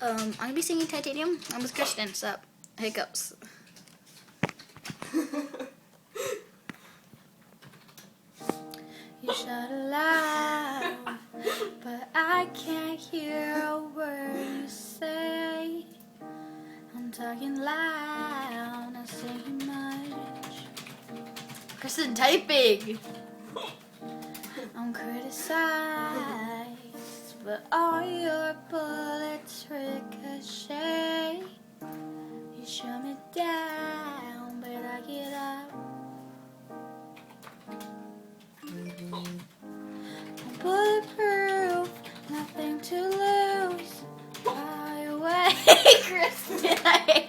I'm gonna be singing Titanium. I'm with Kristen. Sup? Hiccups. You shout aloud, but I can't hear a word you say. I'm talking loud, not saying much. Kristen typing. I'm criticized, but all your bullets ricochet. You shut me down, but I get up. I'm bulletproof, nothing to lose. Fly away, Kristen. I hate